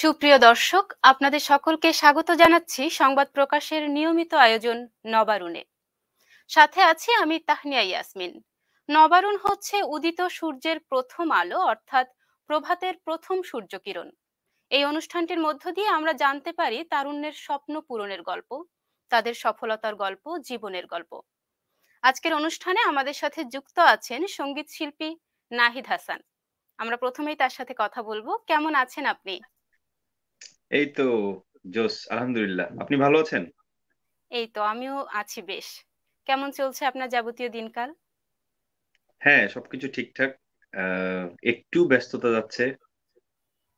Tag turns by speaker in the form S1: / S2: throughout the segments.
S1: সুপ্রিয় দর্শক, আপনাদের সকলকে স্বাগত জানাচ্ছি সংবাদ প্রকাশের নিয়মিত আয়োজন নবারুণে। সাথে আছি আমি তাহনিয়া ইয়াসমিন। নবারুণ হচ্ছে উদিত সূর্যের প্রথম আলো, অর্থাৎ প্রভাতের প্রথম সূর্যকিরণ। এই অনুষ্ঠানটির মধ্য দিয়ে আমরা জানতে পারি তারুণ্যের স্বপ্ন পূরণের গল্প, তাদের সফলতার গল্প, জীবনের গল্প। আজকের অনুষ্ঠানে আমাদের সাথে যুক্ত আছেন সঙ্গীত শিল্পী নাহিদ হাসান। আমরা প্রথমেই তার সাথে কথা বলবো। কেমন আছেন আপনি?
S2: এই তো জোস, আলহামদুলিল্লাহ। আপনি ভালো আছেন?
S1: এই তো আমিও আছি বেশ। কেমন চলছে আপনার যাবতীয় দিনকাল?
S2: হ্যাঁ, সবকিছু ঠিকঠাক। একটু ব্যস্ততা যাচ্ছে,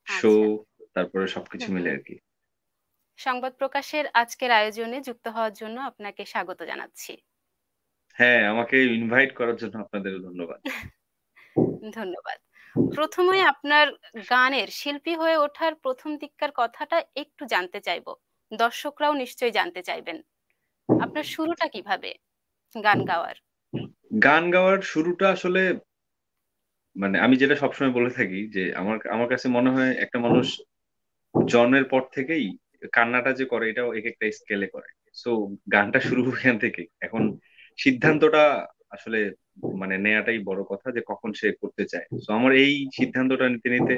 S2: শো,
S1: আচ্ছা।
S2: তারপরে সবকিছু
S1: হুম
S2: মিলে
S1: হুম।
S2: আর কি।
S1: সংবাদ প্রকাশের আজকের আয়োজনে যুক্ত হওয়ার জন্য আপনাকে স্বাগত জানাচ্ছি।
S2: হ্যাঁ, আমাকে ইনভাইট করার জন্য আপনাদেরও ধন্যবাদ।
S1: ধন্যবাদ। প্রথমে আপনার গানের শিল্পী হয়ে ওঠার প্রথম দিককার কথাটা একটু জানতে চাইবো। দর্শকরাও নিশ্চয়ই জানতে চাইবেন। আপনার শুরুটা কিভাবে গান গাওয়ার?
S2: গান গাওয়ার শুরুটা আসলে মানে আমি যেটা সবসময় বলে থাকি যে আমার আমার কাছে মনে হয় একটা মানুষ জন্মের পর থেকেই কান্নাটা যে করে এটাও এক একটা স্কেলে করে। সো গানটা শুরু এখান থেকে। এখন সিদ্ধান্তটা আসলে মানে নেয়াটাই বড় কথা যে কখন সে করতে চায়। সো আমার এই সিদ্ধান্তটা নিতে নিতে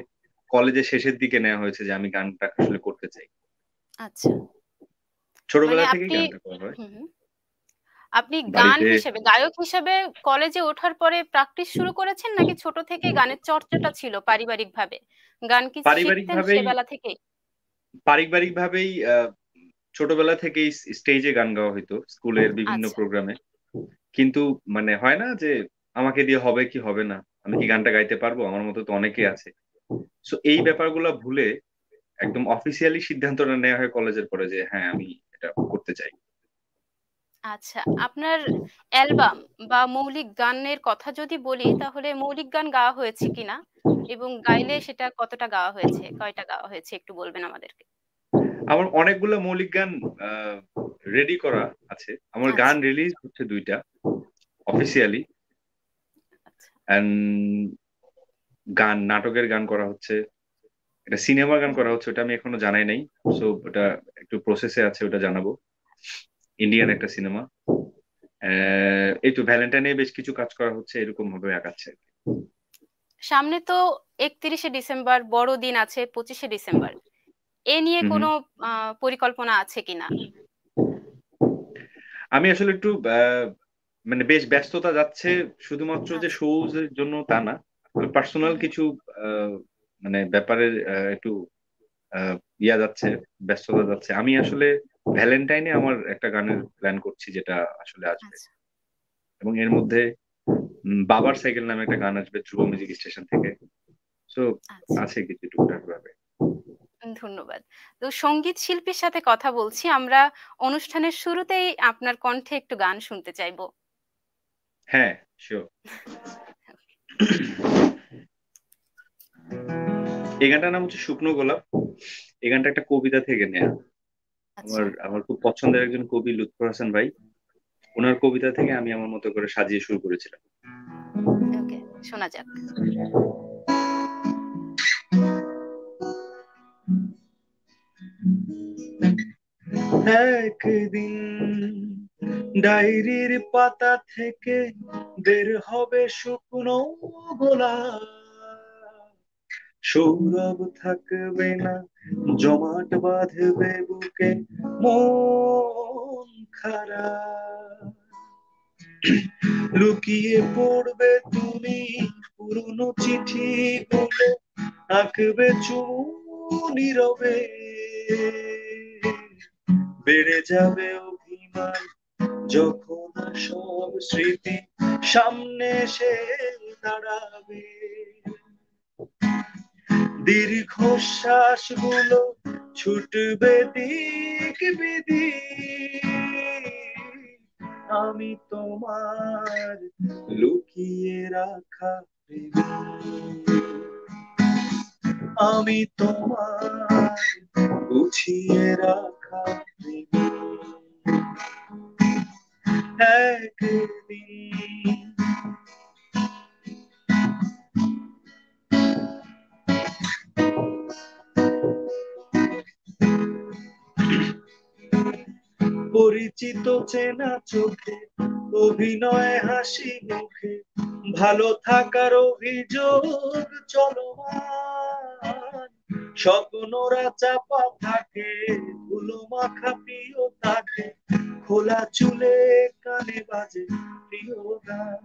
S2: কলেজের শেষের দিকে নেওয়া হয়েছে যে আমি গানটা আসলে করতে চাই।
S1: আচ্ছা, মানে
S2: ছোটবেলা থেকেই
S1: আপনি
S2: গানটা করা হয়
S1: হুম হুম। আপনি গান
S2: বাড়িতে।
S1: হিসেবে গায়ক হিসেবে কলেজে ওঠার পরে প্র্যাকটিস শুরু করেছেন, নাকি ছোট থেকে গানের চর্চাটা ছিল পারিবারিকভাবে? গান কি
S2: পারিবারিক
S1: শিখতেন
S2: ভাবেই
S1: সেবেলা থেকেই?
S2: পারিবারিক ভাবেই ছোটবেলা থেকেই স্টেজে গান গাওয়া হইতো স্কুলের বিভিন্ন
S1: আচ্ছা।
S2: প্রোগ্রামে। কিন্তু মানে হয় না যে আমাকে দিয়ে হবে কি হবে না, আমি কি গানটা গাইতে পারবো, আমার মতো তো অনেকেই আছে। সো এই ব্যাপারগুলো ভুলে একদম অফিসিয়ালি সিদ্ধান্তটা নেওয়া হয় কলেজের পরে যে হ্যাঁ আমি এটা করতে চাই।
S1: আচ্ছা, আপনার অ্যালবাম বা মৌলিক গানের কথা যদি বলি, তাহলে মৌলিক গান গাওয়া হয়েছে কিনা এবং গাইলে সেটা কতটা গাওয়া হয়েছে, কয়টা গাওয়া হয়েছে একটু বলবেন আমাদেরকে।
S2: আমার অনেকগুলো মৌলিক গান রেডি করা আছে। আমার গান
S1: আচ্ছা
S2: রিলিজ হচ্ছে দুইটা অফিসিয়ালি,
S1: আচ্ছা।
S2: এন্ড গান নাটকের গান করা হচ্ছে, এটা সিনেমার গান
S1: হুম।
S2: করা হচ্ছে, ওটা আমি এখনো জানাই নাই। সো ওটা একটু প্রসেসে আছে, ওটা জানাবো। ইন্ডিয়ান একটা সিনেমা। এই তো ভ্যালেন্টাইনে বেশ কিছু কাজ করা হচ্ছে, এরকম ভাবে আগাচ্ছে।
S1: সামনে তো 31শে ডিসেম্বর বড়দিন আছে, 25শে ডিসেম্বর। এ নিয়ে
S2: হম হম।
S1: কোনো পরিকল্পনা আছে কিনা?
S2: আমি আসলে একটু মানে বেশ ব্যস্ততা যাচ্ছে, শুধুমাত্র যে
S1: আচ্ছা।
S2: শোজ এর জন্য তা না।
S1: হুম
S2: পার্সোনাল
S1: হুম।
S2: কিছু মানে ব্যাপারে একটু আহ, ইয়া যাচ্ছে, ব্যস্ততা যাচ্ছে। আমি আসলে ভ্যালেন্টাইনে আমার একটা গানের প্ল্যান করছি যেটা আসলে আসবে,
S1: আচ্ছা
S2: এবং এর মধ্যে বাবার সাইকেল নামে একটা গান আসবে ধ্রুব মিউজিক স্টেশন থেকে। সো
S1: আচ্ছা।
S2: আছে কিছু টুকটাক ভাবে।
S1: ধন্যবাদ। তো সঙ্গীত শিল্পীর সাথে কথা বলছি আমরা, অনুষ্ঠানের শুরুতেই আপনার কণ্ঠে একটু গান শুনতে চাইবো।
S2: হ্যাঁ, শিওর। এই গানটার নাম হচ্ছে শুকনো গোলাপ। এই গানটা একটা কবিতা থেকে নেয়া। আমার
S1: আচ্ছা।
S2: আমার খুব পছন্দের একজন কবি লুৎফর হাসান ভাই, ওনার কবিতা থেকে আমি আমার মতো করে সাজিয়ে শুরু করেছিলাম।
S1: ওকে, শোনা যাক।
S2: একদিন ডায়েরির পাতা থেকে বের হবে শুকনো গোলাপ, সৌরভ থাকবে না, জমাট বাঁধবে বুকে মন খারাপ, লুকিয়ে পড়বে তুমি পুরনো চিঠি গুলো, আঁকবে চুমু নীরবে, বেড়ে যাবে অভিমান যখন সব স্মৃতি সামনে এসে দাঁড়াবে, দীর্ঘশ্বাস গুলো ছুটবে দিক বিদিক, আমি তোমার লুকিয়ে রাখা প্রেমিক, আমি তোমার গুছিয়ে রাখা প্রেমিক, একদিন। পরিচিত চেনা চোখে, অভিনয় হাসি মুখে, ভালো থাকার অভিযোগ চলমান, স্বপ্নরা চাপা থাকে, ধুলো মাখা প্রিয় তাকে, খোলা চুলে কানে বাজে প্রিয় গান।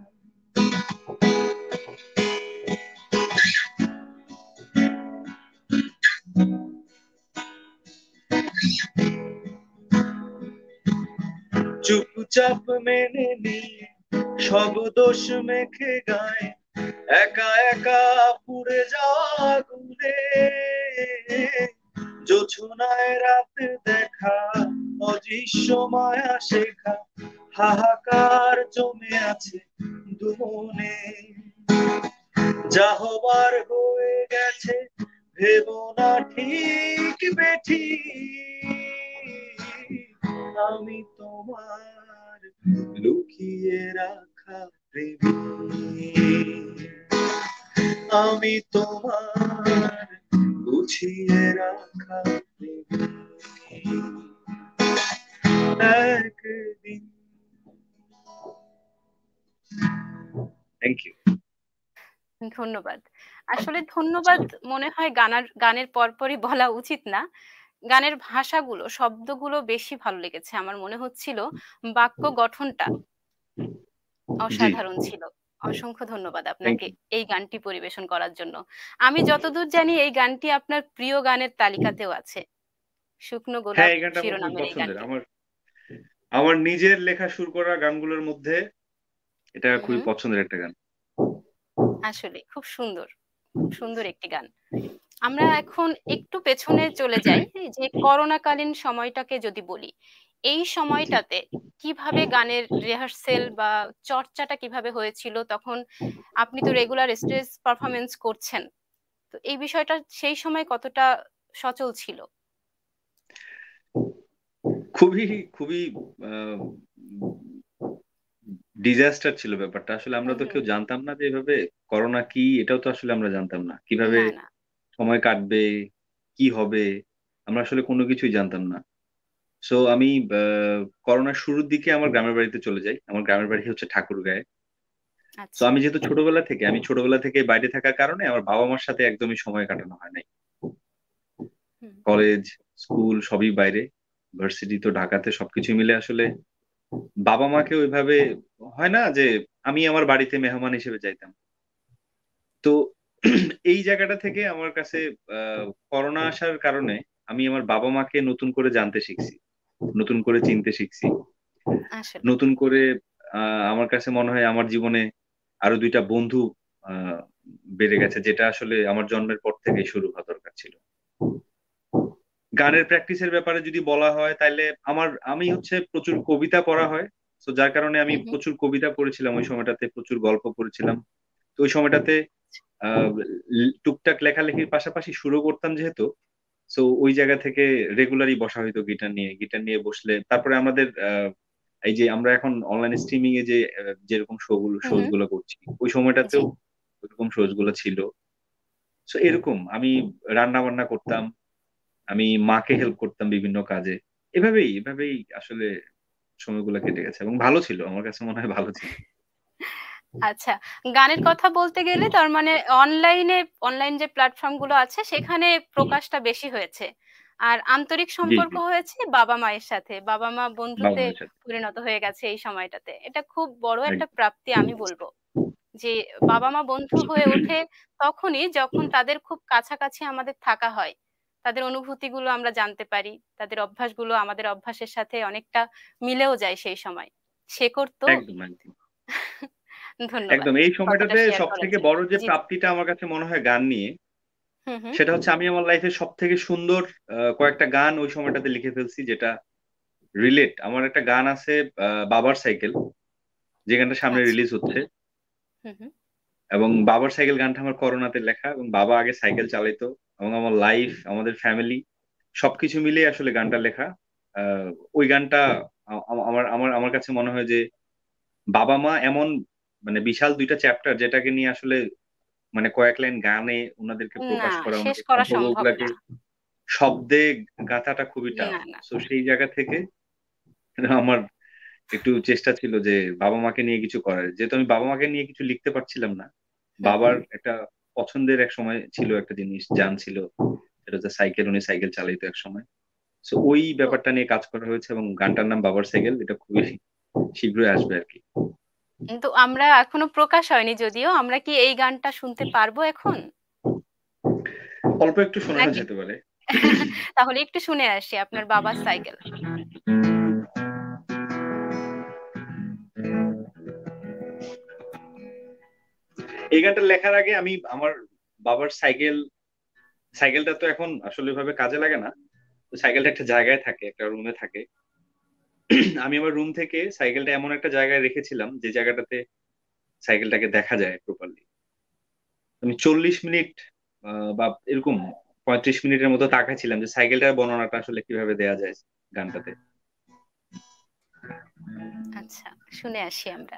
S2: চুপচাপ মেনে নিয়ে সব দোষ মেখে গায়ে, একা একা পুড়ে যাওয়া আগুনে, জোছনায় রাত দেখা, অদৃশ্য মায়া শেখা, হাহাকার জমে আছে দুমনে, যা হবার হয়ে গেছে ভেবো না ঠিক বেঠিক, আমি তোমার লুকিয়ে রাখা প্রেমিক, আমি তোমার গুছিয়ে রাখা প্রেমিক, একদিন। Thank you.
S1: ধন্যবাদ। আসলে ধন্যবাদ মনে হয় গানের পরপরই বলা উচিত না। গানের ভাষাগুলো, শব্দগুলো বেশি ভালো লেগেছে। আমার মনে হচ্ছিল বাক্য গঠনটা
S2: জি,
S1: অসাধারণ ছিল। অসংখ্য ধন্যবাদ
S2: থ্যাংক
S1: আপনাকে
S2: ইউ।
S1: এই গানটি পরিবেশন করার জন্য। আমি যতদূর জানি এই গানটি আপনার প্রিয় গানের তালিকাতেও আছে। শুকনো
S2: হ্যাঁ,
S1: গোলাপ
S2: এই গানটা আমার খুবই
S1: শিরোনামের এই
S2: পছন্দের।
S1: গানটি।
S2: আমার আমার নিজের লেখা সুর করা গানগুলোর মধ্যে এটা
S1: হুম,
S2: খুবই
S1: হুম।
S2: পছন্দের একটা গান।
S1: আসলে খুব সুন্দর, খুব সুন্দর একটি গান। আমরা এখন একটু পেছনে চলে যাই, এই যে করোনাকালীন সময়টাকে যদি বলি, এই
S2: জি।
S1: সময়টাতে কিভাবে গানের রিহার্সেল বা চর্চাটা কিভাবে হয়েছিল? তখন আপনি তো রেগুলার স্টেজ পারফরমেন্স করছেন, তো এই বিষয়টা সেই সময় কতটা সচল ছিল?
S2: খুবই, খুবই আহ ডিজাস্টার ছিল ব্যাপারটা। আসলে আমরা
S1: হুম,
S2: তো
S1: হুম।
S2: কেউ জানতাম না যে এভাবে করোনা কি, এটাও তো আসলে আমরা জানতাম না। কিভাবে
S1: না, না।
S2: সময় কাটবে, কি হবে, আমরা আসলে কোনো কিছুই জানতাম না। সো আমি করোনার শুরুর দিকে আমার গ্রামের বাড়িতে চলে যাই। আমার গ্রামের বাড়ি হচ্ছে ঠাকুরগাঁয়ে। তো
S1: আচ্ছা।
S2: আমি যেহেতু আমি ছোটবেলা থেকে বাইরে থাকার কারণে আমার বাবা-মার সাথে একদমই সময় কাটানো হয় নাই।
S1: হুম,
S2: কলেজ, স্কুল সবই বাইরে। ভার্সিটি তো ঢাকাতে, সবকিছু মিলে আসলে বাবা-মাকে ওইভাবে হয় না যে আমি আমার বাড়িতে মেহমান হিসেবে যাইতাম। তো এই জায়গাটা থেকে আমার কাছে করোনা আসার কারণে আমি আমার বাবা-মাকে নতুন করে জানতে শিখছি। নতুন করে চিনতে শিখছি।
S1: আসলে।
S2: নতুন করে আমার কাছে মনে হয় আমার জীবনে আরো ২ টা বন্ধু আ বেড়ে গেছে, যেটা আসলে আমার জন্মের পর থেকেই শুরু হওয়া দরকার ছিল। গানের প্র্যাকটিসের ব্যাপারে যদি বলা হয় তাইলে আমি হচ্ছে প্রচুর কবিতা পড়া হয়। সো যার কারণে আমি
S1: হুম, হুম।
S2: প্রচুর কবিতা পড়েছিলাম ওই সময়টাতে, প্রচুর গল্প পড়েছিলাম। তো ওই সময়টাতে আ টুকটাক লেখালেখির পাশাপাশি সুরও করতাম যেহেতু, সো ওই জায়গা থেকে রেগুলারই বসা হইতো গিটার নিয়ে। গিটার নিয়ে বসলে তারপরে আমাদের এই যে আমরা এখন অনলাইন স্ট্রিমিং এ যে যেরকম
S1: হুম,
S2: শোজ
S1: হুম।
S2: গুলো করছি, ওই
S1: জি।
S2: সময়টাতেও ওরকম শোজ গুলো ছিল। সো এরকম আমি রান্না-বান্না করতাম। আমি মাকে হেল্প করতাম বিভিন্ন কাজে। এভাবেই আসলে সময়গুলো কেটে গেছে এবং ভালো ছিল। আমার কাছে মনে হয় ভালো ছিল।
S1: আচ্ছা, গানের কথা বলতে গেলে তার মানে অনলাইন যে প্ল্যাটফর্ম গুলো আছে সেখানে প্রকাশটা বেশি হয়েছে। আর আন্তরিক
S2: জি,
S1: সম্পর্ক
S2: জি।
S1: হয়েছে বাবা-মায়ের সাথে। বাবা-মা বন্ধুত্বে
S2: বাবা-মায়ের সাথে।
S1: পরিণত হয়ে গেছে এই সময়টাতে। এটা খুব বড় একটা
S2: একদম।
S1: প্রাপ্তি আমি বলব। যে বাবা-মা বন্ধু হয়ে ওঠে তখনই যখন তাদের খুব কাছাকাছি আমাদের থাকা হয়। তাদের অনুভূতিগুলো আমরা জানতে পারি। তাদের অভ্যাসগুলো আমাদের অভ্যাসের সাথে অনেকটা মিলেও যায় সেই সময়। শেকড় তো।
S2: একদম, একদম।
S1: ধন্যবাদ
S2: একদম এই
S1: কথাটা
S2: সময়টাতে
S1: শেয়ার করার
S2: সবথেকে
S1: জন্য।
S2: বড় যে
S1: জি, জি।
S2: প্রাপ্তিটা আমার কাছে মনে হয় গান নিয়ে,
S1: হুম, হুম।
S2: সেটা হচ্ছে আমি আমার লাইফে সবথেকে সুন্দর কয়েকটা গান ওই সময়টাতে লিখে ফেলছি, যেটা আমার একটা গান আছে 'বাবার সাইকেল', যে গানটা সামনে
S1: আচ্ছা।
S2: রিলিজ হচ্ছে।
S1: হুম, হুম।
S2: এবং 'বাবার সাইকেল' গানটা আমার করোনাতে লেখা, এবং বাবা আগে সাইকেল চালাইতো এবং আমার লাইফ, আমাদের ফ্যামিলি সবকিছু মিলিয়ে আসলে গানটা লেখা। আ ওই গানটা আ আ আমার আমার আমার কাছে মনে হয় যে বাবা-মা এমন মানে বিশাল ২ টা চ্যাপ্টার, যেটাকে নিয়ে আসলে মানে কয়েক লাইন গানে উনাদেরকে
S1: না,
S2: প্রকাশ করা,
S1: শেষ
S2: উনাদের
S1: করা সম্ভব
S2: সম্পর্কগুলাকে
S1: না।
S2: শব্দে গাঁথাটা খুবই টাফ।
S1: না, না।
S2: সো সেই জায়গা থেকে আমার একটু চেষ্টা ছিল যে বাবা মাকে নিয়ে কিছু করার, যেহেতু আমি বাবা মাকে নিয়ে কিছু লিখতে পারছিলাম না।
S1: হুম
S2: বাবার
S1: হুম।
S2: একটা পছন্দের এক সময় ছিল একটা জিনিস, যান ছিল, সেটা হচ্ছে সাইকেল। উনি সাইকেল চালাইতো এক সময়। তো ওই
S1: ও,
S2: ব্যাপারটা নিয়ে কাজ করা হয়েছে, এবং গানটার নাম বাবার সাইকেল। এটা খুবই শীঘ্রই আসবে আর কি।
S1: কিন্তু আমরা এখনো প্রকাশ হয়নি, যদিও আমরা কি এই গানটা শুনতে পারবো এখন
S2: অল্প একটু শোনানো
S1: নাকি?
S2: যেতে পারে।
S1: তাহলে একটু শুনে আসি আপনার বাবার সাইকেল।
S2: এই গানটা লেখার আগে আমি আমার বাবার সাইকেলটা তো এখন আসলে ভাবে কাজে লাগে না। তো সাইকেলটা একটা জায়গায় থাকে, একটা রুমে থাকে। আমি আমার রুম থেকে সাইকেলটা এমন একটা জায়গায় রেখেছিলাম যে জায়গাটাতে সাইকেলটাকে দেখা যায় প্রপারলি। আমি 40 মিনিট বা এরকম 35 মিনিটের মতো তাকাইছিলাম যে সাইকেলটার বর্ণনাটা আসলে কিভাবে দেয়া যায় গানটাতে।
S1: আচ্ছা, শুনে আসি আমরা।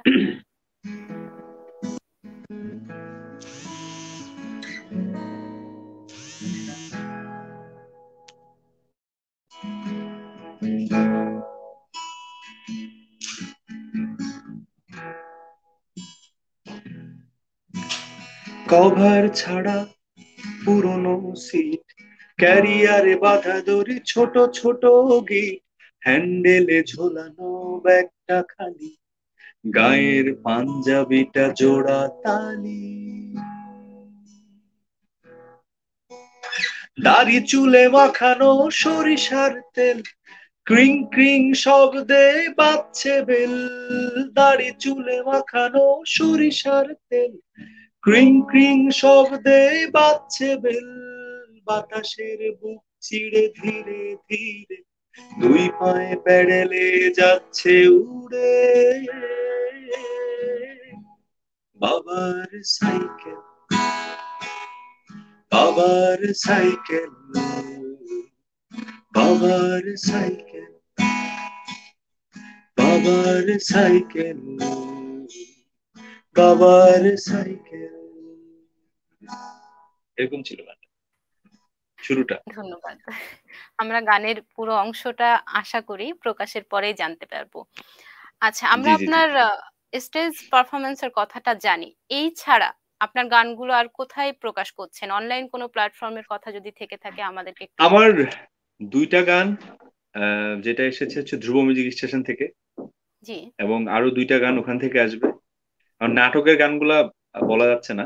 S2: কভার ছাড়া পুরনো সিট, ক্যারিয়ারে বাধা দড়ি, ছোট ছোট গিট, হ্যান্ডেলে ঝোলানো ব্যাগটা খালি, গায়ের পাঞ্জাবিটা জোড়া তালি, দাড়ি চুলে মাখানো সরিষার তেল, ক্রিং ক্রিং শব্দে বাজছে বেল। দাড়ি চুলে মাখানো সরিষার তেল, ক্রিং ক্রিং শব্দে বাজছে বেল। বাতাসের বুক চিড়ে ধীরে ধীরে দুই পায়ে পেডেলে যাচ্ছে উড়ে বাবার সাইকেল, বাবার সাইকেল, বাবার সাইকেল, বাবার সাইকেল, বাবার সাইকেল। এরকম ছিল গানটা, শুরুটা।
S1: ধন্যবাদ। আমরা গানের পুরো অংশটা আশা করি প্রকাশের পরেই জানতে পারবো। আচ্ছা, আমরা
S2: জি জি জি।
S1: আপনার স্টেজ পারফরমেন্সের কথাটা জানি। এই ছাড়া আপনার গানগুলো আর কোথায় প্রকাশ করছেন? অনলাইন কোনো প্ল্যাটফর্মের কথা যদি থেকে থাকে আমাদেরকে একটু
S2: আমার
S1: বলবেন।
S2: দুইটা গান, যেটা এসেছে হচ্ছে ধ্রুব মিউজিক স্টেশন থেকে,
S1: জি।
S2: এবং আরো দুইটা গান ওখান থেকে আসবে। আর নাটকের গানগুলা বলা যাচ্ছে না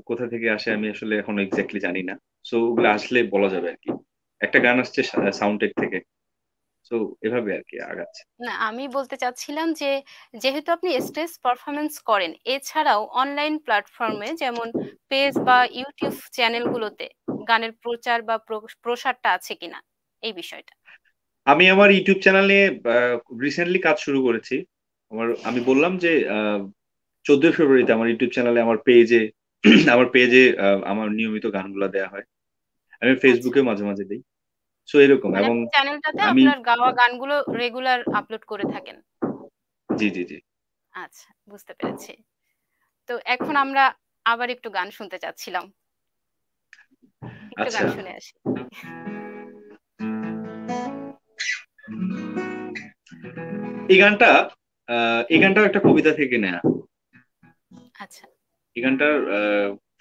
S2: কোথা থেকে আসে, আমি আসলে এখন এক্স্যাক্টলি জানি না। সো ওগুলো আসলে বলা যাবে আর কি। একটা গান আসছে সাউন্ডটেক থেকে। সো এভাবে আর কি আগাচ্ছে।
S1: না, আমি বলতে চাচ্ছিলাম যে যেহেতু আপনি স্টেজ পারফরমেন্স করেন, এছাড়াও অনলাইন প্ল্যাটফর্মে যেমন পেজ বা ইউটিউব চ্যানেলগুলোতে গানের প্রচার বা প্রসারটা আছে কিনা এই বিষয়টা।
S2: আমি আমার ইউটিউব চ্যানেলে রিসেন্টলি কাজ শুরু করেছি। আমি বললাম যে 14 ফেব্রুয়ারিতে আমার ইউটিউব চ্যানেলে, আমার পেজে আমার নিয়মিত গানগুলা দেয়া হয়। আমি
S1: আচ্ছা,
S2: ফেসবুকে মাঝে মাঝে দিই। সো এরকম।
S1: মানে
S2: এবং
S1: আপনি চ্যানেলটাতে
S2: আমি,
S1: আপনার গাওয়া গানগুলো রেগুলার আপলোড করে থাকেন।
S2: জি জি জি।
S1: আচ্ছা, বুঝতে পেরেছি। তো এখন আমরা আবার একটু গান শুনতে চাচ্ছিলাম। একটু
S2: আচ্ছা,
S1: গান শুনে আসি।
S2: এই গানটাও একটা কবিতা থেকে নেয়া।
S1: আচ্ছা।
S2: এই গানটার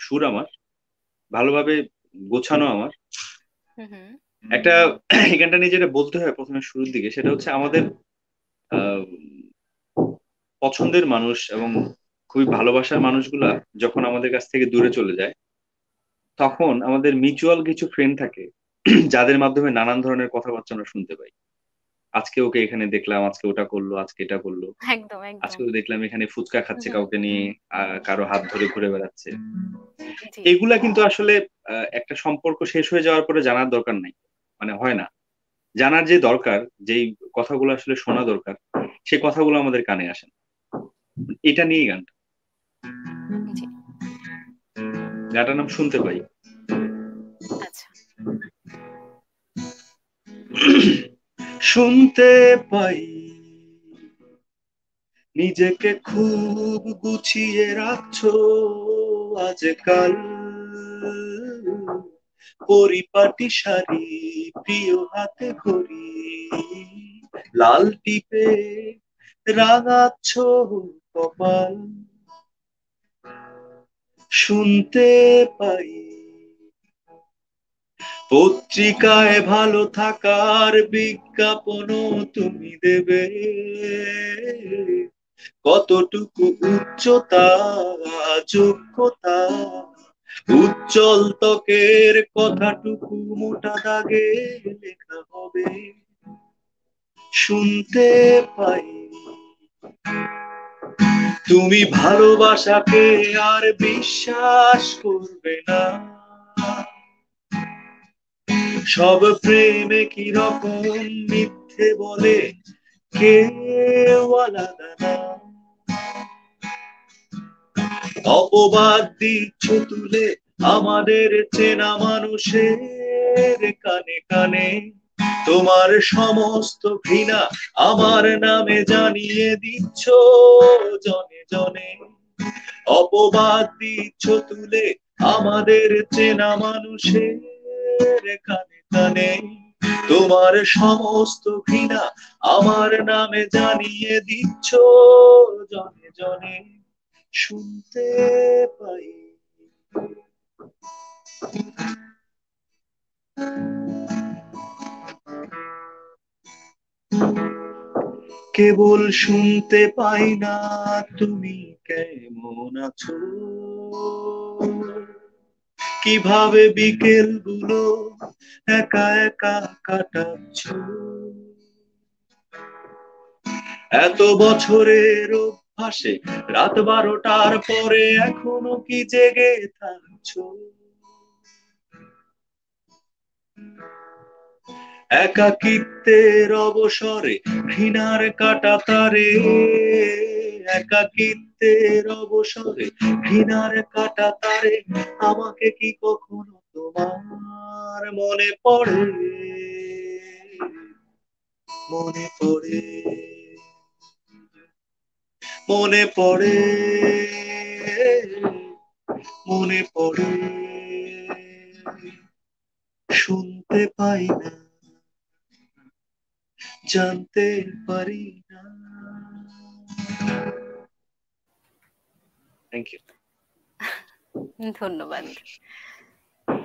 S2: সুর আমার ভালোভাবে গোছানো আমার
S1: হুম হুম।
S2: একটা। এই গানটা নিয়ে যেটা বলতে হয় প্রথমে শুরুর দিকে, সেটা হচ্ছে আমাদের আহ, পছন্দের মানুষ এবং খুবই ভালোবাসার মানুষগুলা যখন আমাদের কাছ থেকে দূরে চলে যায়, তখন আমাদের মিউচুয়াল কিছু ফ্রেন্ড থাকে যাদের মাধ্যমে নানান ধরনের কথাবার্তা আমরা শুনতে পাই। আজকে ওকে এখানে দেখলাম, আজকে ওটা করলো, আজকে এটা করলো,
S1: একদম একদম।
S2: আজকেও দেখলাম এখানে ফুচকা
S1: হুম
S2: খাচ্ছে
S1: হুম।
S2: কাউকে নিয়ে, কারো হাত ধরে ঘুরে বেড়াচ্ছে।
S1: জি।
S2: এগুলা কিন্তু আসলে একটা সম্পর্ক শেষ হয়ে যাওয়ার পরে জানার দরকার নাই, মানে হয় না। জানার যে দরকার, যেই কথাগুলো আসলে শোনা দরকার, সেই কথাগুলো আমাদের কানে আসে না। এটা নিয়েই গানটা।
S1: জি।
S2: গানটার নাম শুনতে পাই।
S1: আচ্ছা।
S2: শুনতে পাই নিজেকে খুব গুছিয়ে রাখছো আজকাল, পরিপাটি শাড়ি, প্রিয় হাতে ঘড়ি, লাল টিপে রাঙাচ্ছ কপাল, শুনতে পাই পত্রিকায় ভালো থাকার বিজ্ঞাপনও তুমি দেবে। কতটুকু উচ্চতা, যোগ্যতা, উজ্জ্বল ত্বকের কথাটুকু মোটা দাগে লেখা হবে, শুনতে পাই তুমি ভালোবাসাকে আর বিশ্বাস করবে না, সব প্রেমে কি রকম মিথ্যে বলে কেউ আলাদা না, অপবাদ দিচ্ছ তুলে আমাদের চেনা মানুষের কানে কানে, তোমার সমস্ত ঘৃণা আমার নামে জানিয়ে দিচ্ছ জনে জনে, অপবাদ দিচ্ছ তুলে আমাদের চেনা মানুষের কানে কানে, তোমার সমস্ত ঘৃণা আমার নামে জানিয়ে দিচ্ছ জনে জনে, শুনতে পাই। কেবল শুনতে পাই না তুমি কেমন আছো, কিভাবে বিকেল গুলো একা একা কাটাচ্ছ, এত বছরের অভ্যাসে রাত 12টার পরে এখনো কি জেগে থাকছো, একাকিত্বের অবসরে ঘৃণার কাটা তারে, একাকিত্বের অবসরে ঘৃণার কাটা তারে, আমাকে কি কখনো তোমার মনে পড়ে, মনে পড়ে, মনে পড়ে, মনে পড়ে, শুনতে পাই না, জানতে পারি না। Thank you.
S1: ধন্যবাদ।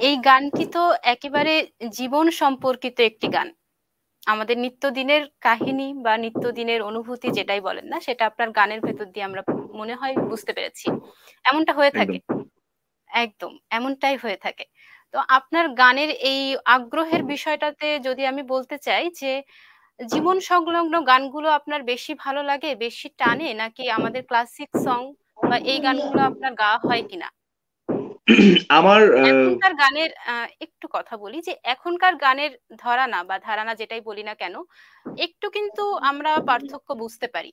S1: এই গানটি তো একেবারে জীবন সম্পর্কিত একটি গান। আমাদের নিত্যদিনের কাহিনী বা নিত্যদিনের অনুভূতি যেটাই বলেন না, সেটা আপনার গানের ভেতর দিয়ে আমরা মনে হয় বুঝতে পেরেছি। এমনটা হয়ে
S2: একদম।
S1: থাকে, একদম এমনটাই হয়ে থাকে। তো আপনার গানের এই আগ্রহের বিষয়টাতে যদি আমি বলতে চাই যে জীবন সংলগ্ন গানগুলো আপনার বেশি ভালো লাগে, বেশি টানে, নাকি আমাদের ক্লাসিক সং বা এই গানগুলো আপনার গাওয়া হয় কিনা?
S2: আমার
S1: এখনকার গানের একটু কথা বলি যে এখনকার গানের ধরানা বা ধারানা যেটাই বলি না কেন, একটু কিন্তু আমরা পার্থক্য বুঝতে পারি।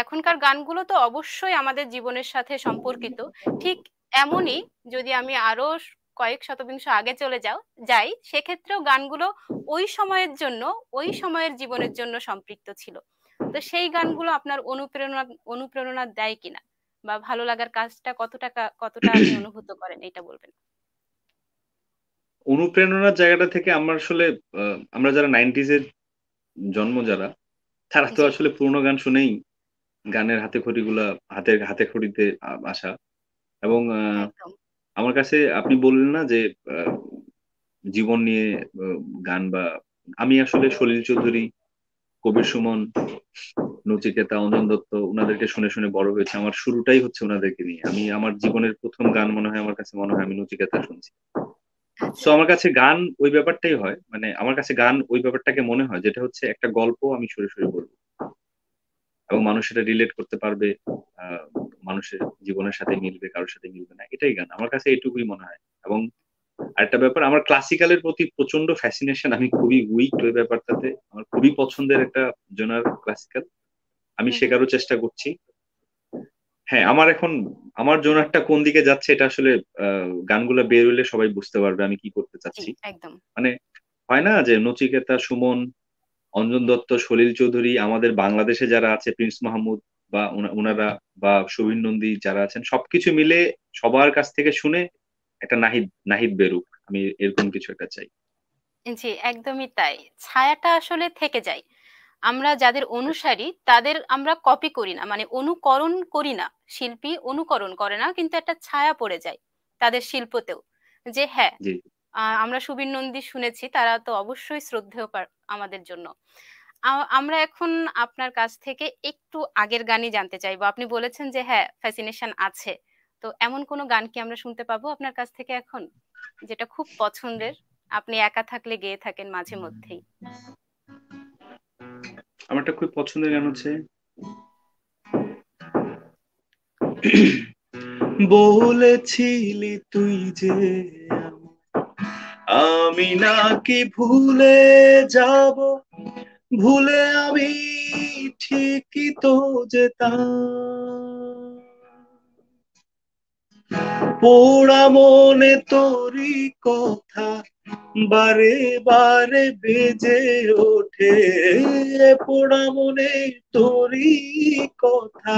S1: এখনকার গানগুলো তো অবশ্যই আমাদের জীবনের সাথে সম্পর্কিত, ঠিক এমনই যদি আমি আরো কয়েক শতবিংশ আগে চলে যাই, সেক্ষেত্রেও গানগুলো ওই সময়ের জন্য, ওই সময়ের জীবনের জন্য সম্পৃক্ত ছিল। তো সেই গানগুলো আপনার অনুপ্রেরণা অনুপ্রেরণা দেয় কিনা, বা ভালো লাগার কাজটা কতটা আপনি অনুভূত করেন, এটা বলবেন।
S2: অনুপ্রেরণার জায়গাটা থেকে আমার আসলে আমরা যারা 90s এর জন্ম যারা, তারা তো
S1: জি,
S2: আসলে পুরোনো গান শুনেই গানের হাতেখড়িগুলা হাতের হাতেখড়িতে আসা। এবং
S1: একদম।
S2: আমার কাছে আপনি বললেন না যে জীবন নিয়ে গান, বা আমি আসলে সলিল চৌধুরী, কবির সুমন, নচিকেতা, অঞ্জন দত্ত, ওনাদেরকে শুনে শুনে বড় হয়েছে। আমার শুরুটাই হচ্ছে ওনাদেরকে নিয়ে। আমি আমার জীবনের প্রথম গান মনে হয়, আমার কাছে মনে হয় আমি নচিকেতা শুনছি। তো
S1: আচ্ছা।
S2: আমার কাছে গান ওই ব্যাপারটাই হয়, মানে আমার কাছে গান ওই ব্যাপারটাকে মনে হয় যেটা হচ্ছে একটা গল্প আমি সরে সরে বলবো, এবং মানুষ সেটা রিলেট করতে পারবে। আহ মানুষের জীবনের সাথে মিলবে, কারোর সাথে মিলবে না, এটাই গান আমার কাছে, এটুকুই মনে হয়। এবং আরেকটা ব্যাপার, আমার ক্লাসিক্যালের প্রতি প্রচন্ড ফ্যাসিনেশন, আমি খুবই উইক ওই ব্যাপারটাতে। আমার খুবই পছন্দের একটা জোনার ক্লাসিক্যাল, আমি
S1: হুম হুম।
S2: শেখারও চেষ্টা করছি। হ্যাঁ, আমার এখন আমার জোনারটা কোন দিকে যাচ্ছে এটা আসলে গানগুলো বের হইলে সবাই বুঝতে পারবে আমি কি করতে
S1: জি,
S2: চাচ্ছি।
S1: একদম।
S2: মানে হয় না যে নচিকেতা, সুমন, অঞ্জন দত্ত, সলিল চৌধুরী, আমাদের বাংলাদেশে যারা আছে প্রিন্স মাহমুদ বা
S1: হুম
S2: ওনারা,
S1: হুম।
S2: বা শুভিন নন্দী যারা আছেন, সবকিছু মিলে সবার কাছ থেকে শুনে একটা নাহিদ নাহিদ বেরুক, আমি এরকম কিছু একটা চাই।
S1: জি, একদমই তাই। ছায়াটা আসলে থেকে যায়। আমরা যাদের অনুসারী তাদের আমরা কপি করি না, মানে অনুকরণ করি না। শিল্পী অনুকরণ করে না, কিন্তু একটা ছায়া পড়ে যায় তাদের শিল্পতেও, যে হ্যাঁ,
S2: জি।
S1: আমরা সুবীর নন্দী শুনেছি, তারা তো অবশ্যই শ্রদ্ধেয় আমাদের জন্য। আমরা এখন আপনার কাছ থেকে একটু আগের গানই জানতে চাইবো। আপনি বলেছেন যে হ্যাঁ, ফ্যাসিনেশন আছে, তো এমন কোনো গান কি আমরা শুনতে পাবো আপনার কাছ থেকে এখন, যেটা খুব পছন্দের, আপনি একা থাকলে গেয়ে থাকেন মাঝে মধ্যেই?
S2: আমার একটা খুব পছন্দের গান হচ্ছে বলেছিলি তুই যে আমি নাকি ভুলে যাব, ভুলে আমি ঠিকই তো যেতাম, পোড়া মনে তোরই কথা বারে বারে বেজে ওঠে, পোড়া মনে তোরই কথা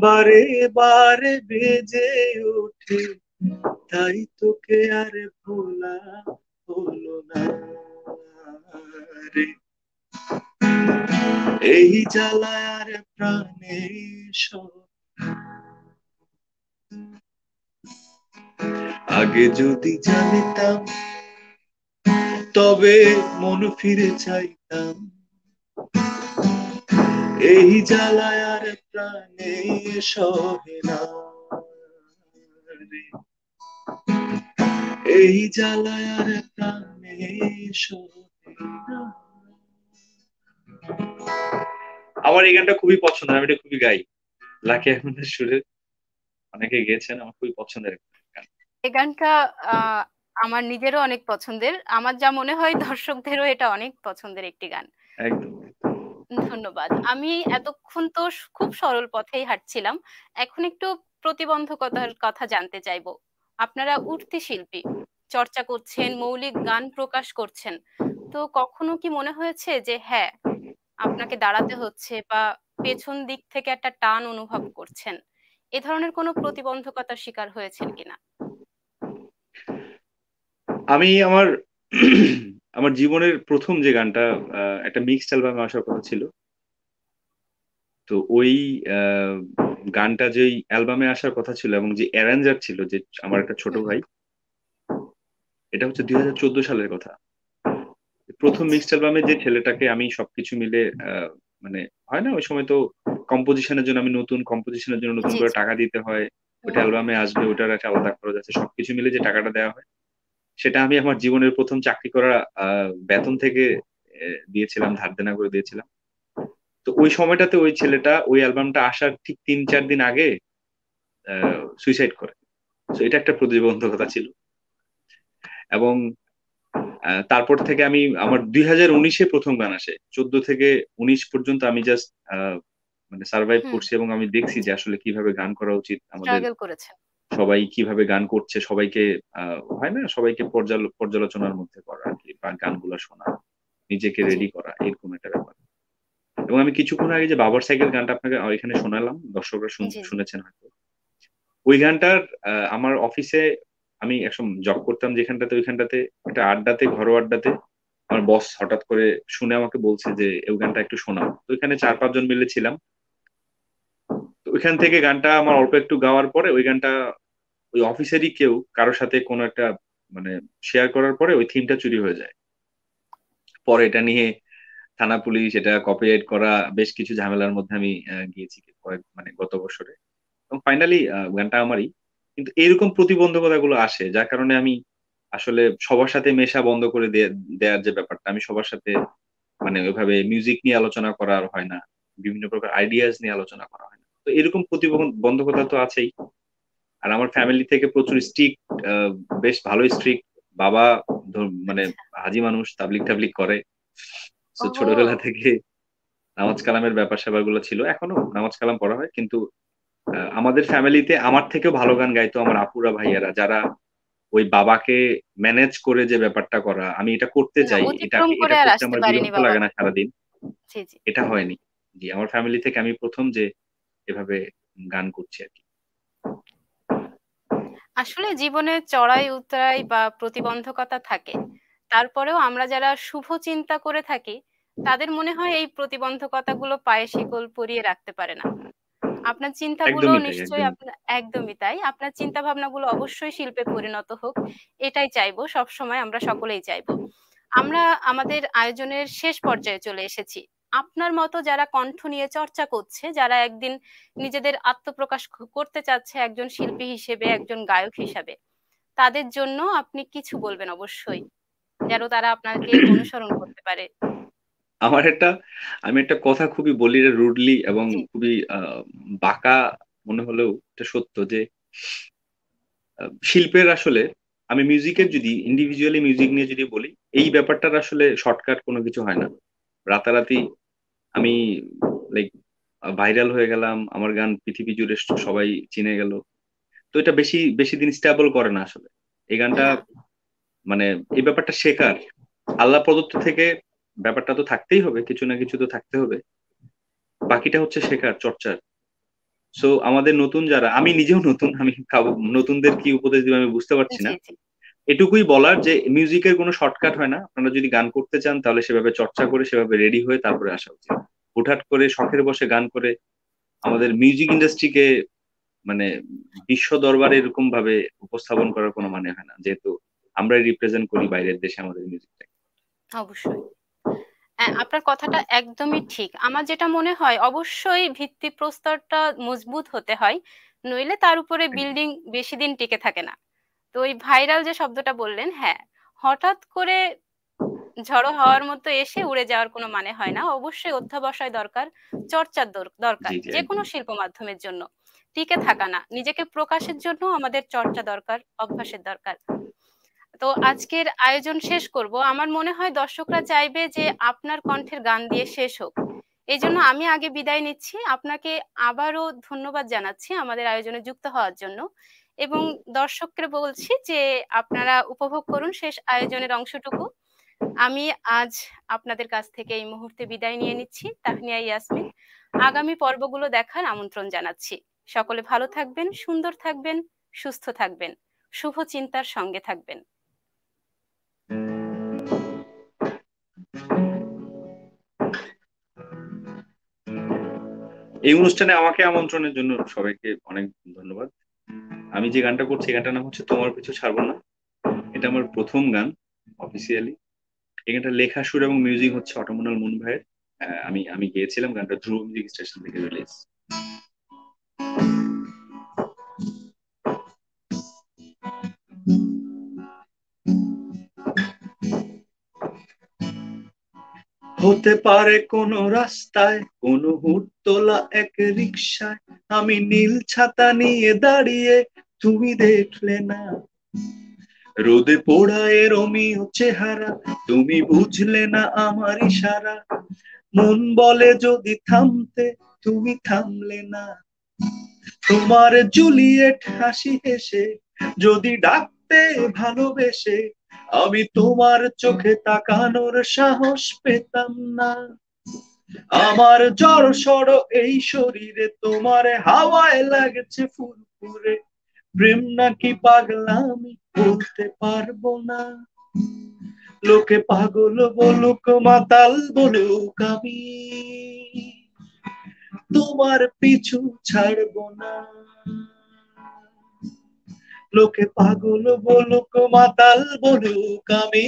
S2: বারে বারে বেজে ওঠে, তাই তোকে আর ভোলা হলো না রে, এই জ্বালায় আর প্রাণে সব, আগে যদি জানিতাম তবে মন ফিরে চাইতাম, এই জ্বালায় আর প্রাণে সহে না রে, এই জ্বালায় আর প্রাণে সহে না। আমার এই গানটা খুবই পছন্দের, আমি এটা খুবই গাই। লাকি আহমেদের সুরে অনেকে গেয়েছেন, আমার খুবই পছন্দের একটা গান।
S1: এই গানটা আহ আমার নিজেরও অনেক পছন্দের, আমার যা মনে হয় দর্শকদেরও এটা অনেক পছন্দের একটি গান।
S2: একদম।
S1: ধন্যবাদ। আমি এতক্ষণ তো খুব সরল পথেই হাঁটছিলাম, এখন একটু প্রতিবন্ধকতার কথা জানতে চাইবো। আপনারা উঠতি শিল্পী, চর্চা করছেন, মৌলিক গান প্রকাশ করছেন, তো কখনো কি মনে হয়েছে যে হ্যাঁ, আপনাকে দাঁড়াতে হচ্ছে, বা পেছন দিক থেকে একটা টান অনুভব করছেন? এ ধরনের কোনো প্রতিবন্ধকতার শিকার হয়েছেন কিনা?
S2: আমি আমার আমার জীবনের প্রথম যে গানটা একটা মিক্সড অ্যালবামে আসার কথা ছিল, তো ওই আহ, গানটা যেই অ্যালবামে আসার কথা ছিল এবং যে অ্যারেঞ্জার ছিল যে আমার একটা ছোট
S1: হুম।
S2: ভাই, এটা হচ্ছে 2014 সালের কথা। প্রথম
S1: আচ্ছা।
S2: মিক্সড অ্যালবামে যে ছেলেটাকে আমি সবকিছু মিলে মানে হয় না ওই সময় তো কম্পোজিশনের জন্য, আমি নতুন কম্পোজিশনের জন্য নতুন
S1: জি
S2: করে
S1: জি।
S2: টাকা দিতে হয়,
S1: হুম
S2: ওইটা
S1: হুম।
S2: অ্যালবামে আসবে, ওটার একটা আলাদা খরচ আছে, সবকিছু মিলে যে টাকাটা দেওয়া হয়, সেটা আমি আমার জীবনের প্রথম চাকরি করা বেতন থেকে দিয়েছিলাম, ধার দেনা করে দিয়েছিলাম। তো ওই সময়টাতে ওই ছেলেটা ওই অ্যালবামটা আসার ঠিক 3-4 দিন আগে সুইসাইড করে। তো এটা একটা প্রতিবন্ধকতা ছিল। এবং তারপর থেকে আমি আমার 2019-এ প্রথম গান আসে, 14 থেকে 19 পর্যন্ত আমি জাস্ট মানে সার্ভাইভ
S1: হুম।
S2: করছি, এবং আমি দেখছি যে আসলে কিভাবে গান করা উচিত আমাদের,
S1: স্ট্রাগল করেছেন।
S2: সবাই কিভাবে গান করছে, সবাইকে হয় না সবাইকে পর্যালোচনার মধ্যে করা আর কি, বা গানগুলো শোনা, নিজেকে
S1: জি।
S2: রেডি করা, এরকম একটা ব্যাপার। এবং আমি কিছুক্ষণ আগে যে বাবার সাইকেল গানটা আপনাকে এখানে শোনালাম, দর্শকরা
S1: জি জি।
S2: শুনেছেন হয়তো, ওই গানটার আমার অফিসে আমি একসময় জব করতাম যেখানটাতে, ওইখানটাতে একটা আড্ডাতে, ঘরোয়া আড্ডাতে আমার বস হঠাৎ করে শুনে আমাকে বলছে যে ওই গানটা একটু শোনাও। তো ওইখানে 4-5 জন মিলে ছিলাম, তো ওইখান থেকে গানটা আমার অল্প একটু গাওয়ার পরে ওই গানটা ওই অফিসেরই কেউ কারোর সাথে কোনো একটা মানে শেয়ার করার পরে ওই থিমটা চুরি হয়ে যায়। পরে এটা নিয়ে থানা পুলিশ, এটা কপিরাইট করা, বেশ কিছু ঝামেলার মধ্যে আমি গিয়েছি মানে গত বছরে, এবং ফাইনালি গানটা আমারই। কিন্তু এরকম প্রতিবন্ধকতা গুলো আসে যার কারণে আমি আসলে সবার সাথে মেশা বন্ধ করে দেওয়ার যে ব্যাপারটা, আমি সবার সাথে মানে ওইভাবে মিউজিক নিয়ে আলোচনা করা আর হয় না, বিভিন্ন প্রকার আইডিয়াস নিয়ে আলোচনা করা হয় না। তো এরকম প্রতিবন্ধকতা তো আছেই। আর আমার ফ্যামিলি থেকে প্রচুর স্ট্রিক্ট, বেশ ভালোই স্ট্রিক্ট। বাবা মানে
S1: আচ্ছা।
S2: হাজি মানুষ, তাবলিগ টাবলিগ করে। তো ছোটবেলা
S1: ওহো।
S2: থেকে নামাজ কালামের ব্যাপার স্যাপার গুলো ছিল, এখনো নামাজ কালাম পড়া হয়, কিন্তু আমাদের ফ্যামিলিতে আমার থেকেও ভালো গান গাইতো আমার আপুরা ভাইয়ারা, যারা ওই বাবাকে ম্যানেজ করে যে ব্যাপারটা করা, আমি এটা করতে
S1: না,
S2: চাই, এটা
S1: অতিক্রম করে
S2: এটা
S1: আর
S2: করতে
S1: আসতে
S2: আমার
S1: পারেনি
S2: বিরক্ত লাগে না
S1: বাবাকে।
S2: সারাদিন,
S1: জি জি।
S2: এটা হয়নি। জি, আমার ফ্যামিলি থেকে আমি প্রথম যে এভাবে গান করছি আর কি।
S1: আসলে জীবনে চড়াই উতরাই বা প্রতিবন্ধকতা থাকে, তারপরেও আমরা যারা শুভ চিন্তা করে থাকি, তাদের মনে হয় এই প্রতিবন্ধকতাগুলো পায়ে শিকল পরিয়ে রাখতে পারে না। আপনার চিন্তাগুলো
S2: একদমই তাই,
S1: নিশ্চয়ই
S2: একদমই।
S1: আপনার একদমই তাই। আপনার চিন্তা ভাবনাগুলো অবশ্যই শিল্পে পরিণত হোক। এটাই চাইবো। সবসময় আমরা সকলেই চাইবো। আমরা আমাদের আয়োজনের শেষ পর্যায়ে চলে এসেছি। আপনার মতো যারা কণ্ঠ নিয়ে চর্চা করছে, যারা একদিন নিজেদের আত্মপ্রকাশ করতে চাচ্ছে একজন শিল্পী হিসেবে, একজন গায়ক হিসাবে, তাদের জন্য আপনি কিছু বলবেন অবশ্যই। যেন তারা আপনাকে অনুসরণ করতে পারে।
S2: আমার একটা আমি একটা কথা খুবই বলি রুডলি এবং
S1: জি,
S2: খুবই বাঁকা মনে হলেও এটা সত্য যে শিল্পের আসলে আমি মিউজিকের
S1: হুম,
S2: যদি ইন্ডিভিজুয়ালি মিউজিক নিয়ে যদি বলি, এই ব্যাপারটার আসলে শর্টকাট কোনো কিছু হয় না। রাতারাতি আমি লাইক ভাইরাল হয়ে গেলাম, আমার গান পৃথিবী জুড়ে সবাই চিনে গেল। তো এটা বেশি বেশি দিন স্টেবল করে না আসলে। এই গানটা
S1: না,
S2: মানে এই ব্যাপারটা শেখার আল্লাহ প্রদত্ত থেকে ব্যাপারটা তো থাকতেই হবে, কিছু না কিছু তো থাকতে হবে। বাকিটা হচ্ছে শেখার, চর্চার। সো আমাদের নতুন যারা, আমি নিজেও নতুন, আমি নতুনদের কি উপদেশ দিব আমি বুঝতে পারছি না।
S1: জি, জি,
S2: এটুকুই বলার যে মিউজিকের কোনো শর্টকাট হয় না। আপনারা যদি গান করতে চান তাহলে সেভাবে চর্চা করে সেভাবে রেডি হয়ে তারপরে আসা উচিত। হুটহাট করে শখের বসে গান করে আমাদের মিউজিক ইন্ডাস্ট্রিকে মানে বিশ্ব দরবারে এরকম ভাবে উপস্থাপন করার কোনো মানে হয় না, যেহেতু আমরাই রিপ্রেজেন্ট করি বাইরের দেশে আমাদের মিউজিকটাকে।
S1: অবশ্যই। আপনার কথাটা একদমই ঠিক। আমার যেটা মনে হয় অবশ্যই ভিত্তিপ্রস্তরটা মজবুত হতে হয়। নইলে তার উপরে
S2: একদম।
S1: বিল্ডিং বেশিদিন টিকে থাকে না। তো ওই ভাইরাল যে শব্দটা বললেন, হ্যাঁ, হঠাৎ করে ঝড়ো হাওয়ার মতো এসে উড়ে যাওয়ার কোনো মানে হয় না। অবশ্যই অধ্যবসায় দরকার, চর্চার দরকার।
S2: জি, জি,
S1: যেকোনো
S2: একদম।
S1: শিল্প মাধ্যমের জন্য। টিকে থাকা না, নিজেকে প্রকাশের জন্য আমাদের চর্চা দরকার, অভ্যাসের দরকার। তো আজকের আয়োজন শেষ করব। আমার মনে হয় দর্শকরা চাইবে যে আপনার কণ্ঠের গান দিয়ে শেষ হোক। এজন্য আমি আগে বিদায় নিচ্ছি। আপনাকে আবারও ধন্যবাদ জানাচ্ছি আমাদের আয়োজনে যুক্ত হওয়ার জন্য। এবং দর্শককে বলছি যে আপনারা উপভোগ করুন শেষ আয়োজনের অংশটুকু। আমি আজ আপনাদের কাছ থেকে এই মুহূর্তে বিদায় নিয়ে নিচ্ছি। তাহনিয়া ইয়াসমিন। আগামী পর্বগুলো দেখার আমন্ত্রণ জানাচ্ছি। সকলে ভালো থাকবেন, সুন্দর থাকবেন, সুস্থ থাকবেন। শুভ চিন্তার সঙ্গে থাকবেন।
S2: এই অনুষ্ঠানে আমাকে আমন্ত্রণের জন্য সবাইকে অনেক ধন্যবাদ। আমি যে গানটা করছি এই গানটার নাম হচ্ছে তোমার পিছু ছাড়বো না। এটা আমার প্রথম গান অফিসিয়ালি। এই গানটা লেখা সুর এবং মিউজিক হচ্ছে অটোমোনাল মুন ভাইয়ের। আমি আমি গেয়েছিলাম গানটা ধ্রুব মিউজিক স্টেশন থেকে রিলিজ। হতে পারে কোনো রাস্তায়, কোনো হুড়তোলা এক রিকশায় আমি নীল ছাতা নিয়ে দাঁড়িয়ে, তুমি দেখলে না। রোদে পোড়া এ রোমিও চেহারা, তুমি বুঝলে না আমার ইশারা। মন বলে যদি থামতে, তুমি থামলে না। তোমার জুলিয়েট হাসি হেসে যদি ডাকতে ভালোবেসে, আমি তোমার চোখে তাকানোর সাহস পেতাম না। আমার জড় সড় এই শরীরে তোমার হাওয়ায় লাগছে ফুরফুরে। প্রেম নাকি পাগলামি বলতে পারবো না। লোকে পাগল বলুক মাতাল বলুক, আমি তোমার পিছু ছাড়বো না। লোকে পাগল বলুক মাতাল বলুক, আমি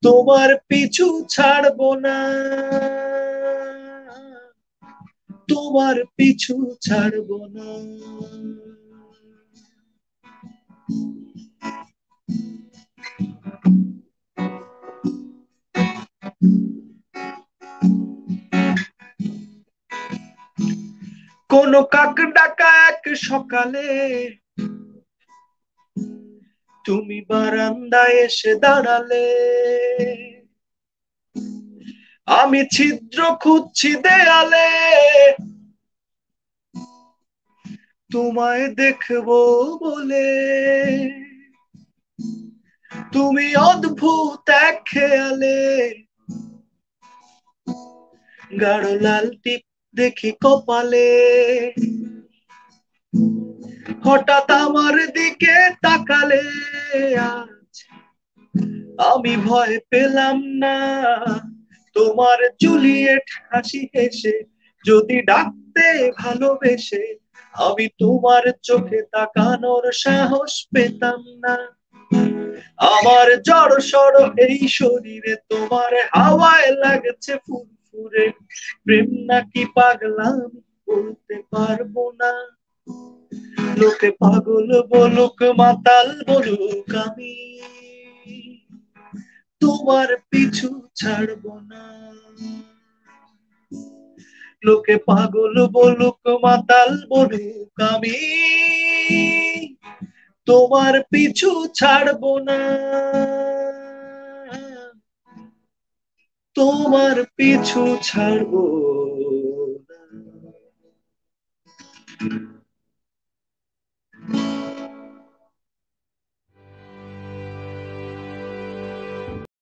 S2: তোমার পিছু ছাড়বো না। তোমার পিছু ছাড়বো না। কোন কাক ডাকা এক সকালে তুমি বারান্দায় এসে দাঁড়ালে, আমি ছিদ্র খুঁজছি দেয়ালে তোমায় দেখবো বলে। তুমি অদ্ভুত এক খেয়ালে গাঢ় লাল টিপ দেখি কপালে, হঠাৎ আমার দিকে তাকালে। আজ আমি ভয় পেলাম না তোমার জুলিয়েট হাসি হেসে, যদি ডাকতে ভালোবেসে আমি তোমার চোখে তাকানোর সাহস পেতাম না। আমার জড় সড় এই শরীরে তোমার হাওয়ায় লাগছে ফুরফুরে, প্রেম নাকি পাগলামি বলতে পারবো না। লোকে পাগল বলুক মাতাল বলুক, আমি তোমার পিছু ছাড়বো না। লোকে পাগল বলুক মাতাল বলুক, আমি তোমার পিছু ছাড়বো না। তোমার পিছু ছাড়বো